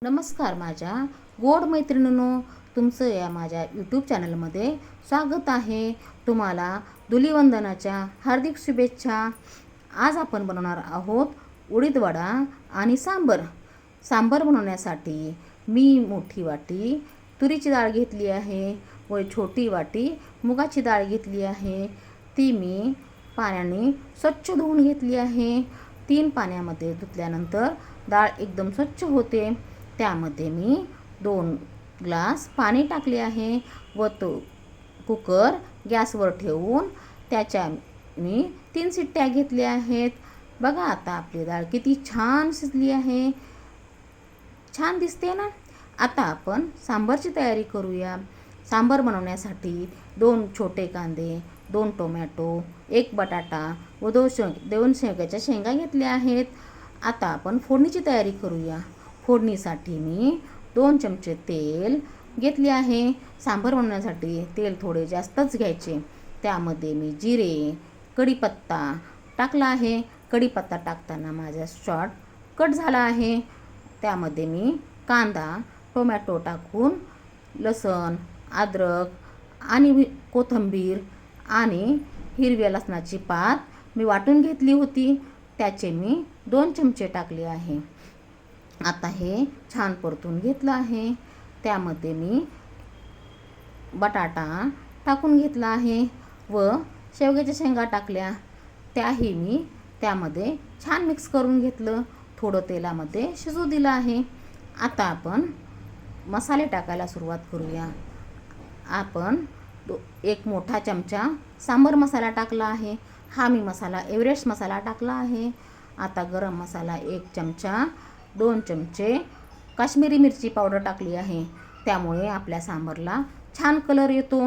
नमस्कार माझ्या गोड मैत्रिणींनो, तुमचं या माझ्या यूट्यूब चॅनलमध्ये स्वागत आहे. तुम्हाला धुलीवंदनाच्या हार्दिक शुभेच्छा. आज आपण बनवणार आहोत उडीद वडा आणि सांबर. सांबर बनवण्यासाठी मी मोठी वाटी तुरीची डाळ घेतली आहे व छोटी वाटी मुगाची डाळ घेतली आहे. ती मी पाण्याने स्वच्छ धुवून घेतली आहे. 3 पाण्यामध्ये धुतल्यानंतर डाळ एकदम स्वच्छ होते. त्यामध्ये मी 2 ग्लास पाणी टाकले आहे व तो कुकर गॅसवर ठेवून त्याच्या मी 3 शिट्ट्या घेतल्या आहेत. बघा आता आपली डाळ किती छान शिजली आहे, छान दिसते ना. आता आपण सांबारची तयारी करूया. सांबार बनवण्यासाठी 2 छोटे कांदे, 2 टोमॅटो, 1 बटाटा व 2 शेवग्याच्या शेंगा घेतल्या आहेत. आता आपण फोडणीची तयारी करूया. फोडणीसाठी मी 2 चमचे तेल घेतले आहे. सांबार बनवण्यासाठी तेल थोडे जास्तच घ्यायचे. त्यामध्ये मी जिरे, कढीपत्ता टाकला आहे. कढीपत्ता टाकताना माझा शॉर्ट कट झाला आहे. त्यामध्ये मी कांदा, टोमॅटो टाकून लसूण, अद्रक आणि कोथिंबीर आणि हिरव्या लसणाची पात मी वाटून घेतली होती. त्याचे मी 2 चमचे टाकले आहे. आता हे छान परतून घेतलं आहे. त्यामध्ये मी बटाटा टाकून घेतला आहे व शेवग्याच्या शेंगा टाकल्या. त्याही मी त्यामध्ये छान मिक्स करून घेतलं. थोडं तेलामध्ये शिजू दिलं आहे. आता आपण मसाले टाकायला सुरुवात करूया. आपण 1 मोठा चमचा सांबर मसाला टाकला आहे. हा मी मसाला एव्हरेस्ट मसाला टाकला आहे. आता गरम मसाला 1 चमचा, 2 चमचे काश्मीरी मिरची पावडर टाकली आहे. त्यामुळे आपल्या सांबारला छान कलर येतो.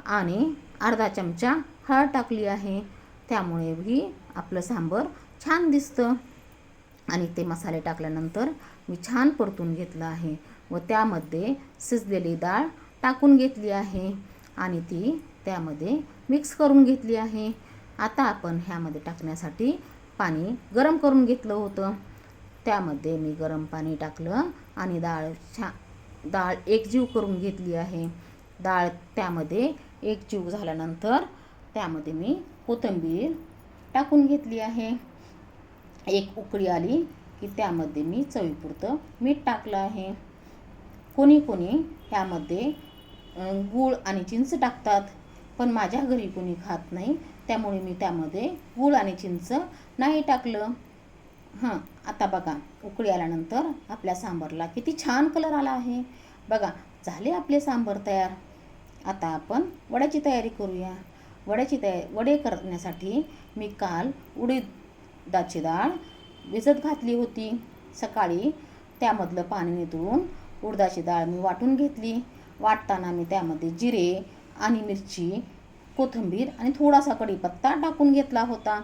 आणि अर्धा चमचा हळद टाकली आहे. त्यामुळे ही आपलं सांबार छान दिसतं. आणि ते मसाले टाकल्यानंतर मी छान परतून घेतलं आहे व त्यामध्ये शिजलेली डाळ टाकून घेतली आहे आणि ती त्यामध्ये मिक्स करून घेतली आहे. आता आपण ह्यामध्ये टाकण्यासाठी पाणी गरम करून घेतलं होतं. त्यामध्ये मी गरम पाणी टाकलं आणि डाळ एकजीव करून घेतली आहे. डाळ त्यामध्ये एकजीव झाल्यानंतर त्यामध्ये मी कोथिंबीर टाकून घेतली आहे. 1 उकळी आली की त्यामध्ये मी चवीपुरतं मीठ टाकलं आहे. कोणी ह्यामध्ये गूळ आणि चिंच टाकतात, पण माझ्या घरी कोणी खात नाही, त्यामुळे मी त्यामध्ये गूळ आणि चिंच नाही टाकलं. आता बघा उकळी आल्यानंतर आपल्या सांबारला किती छान कलर आला आहे. बघा झाले आपले सांबार तयार. आता आपण वड्याची तयारी करूया. वडे करण्यासाठी मी काल उडीदाची डाळ भिजत घातली होती. सकाळी त्यामधलं पाणी निथळून उडदाची डाळ मी वाटून घेतली. वाटताना मी त्यामध्ये जिरे आणि मिरची, कोथिंबीर आणि थोडासा कढीपत्ता टाकून घेतला होता.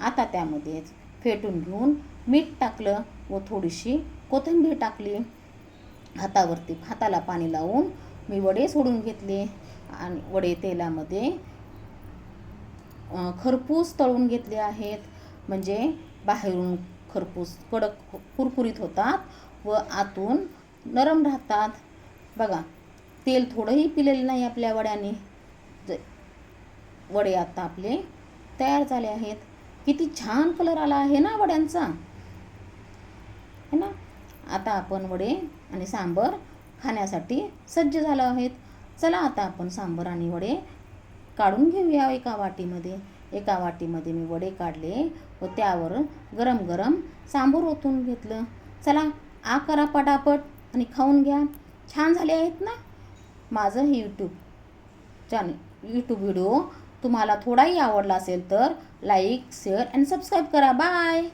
आता त्यामध्ये फेटून घेऊन मीठ टाकलं व थोडीशी कोथिंबीर टाकली. हाताला पाणी लावून मी वडे सोडून घेतले आणि वडे तेलामध्ये खरपूस तळून घेतले आहेत. म्हणजे बाहेरून खरपूस कडक कुरकुरीत होतात व आतून नरम राहतात. बघा तेल थोडंही पिलेलं नाही आपल्या वड्याने. वडे आता आपले तयार झाले आहेत. किती छान कलर आला आहे ना वड्यांचा, है ना. आता आपण वडे आणि सांबर खाण्यासाठी सज्ज झालो आहेत. चला आता आपण सांबर आणि वडे काढून घेऊया एका वाटीमध्ये. एका वाटीमध्ये मी वडे काढले व त्यावर गरम गरम सांबर ओतून घेतलं. चला करा पटापट आणि खाऊन घ्या. छान झाले आहेत ना. माझं हे यूट्यूब व्हिडिओ तुम्हाला थोडाही आवडला असेल तर लाईक, शेअर आणि सबस्क्राईब करा. बाय.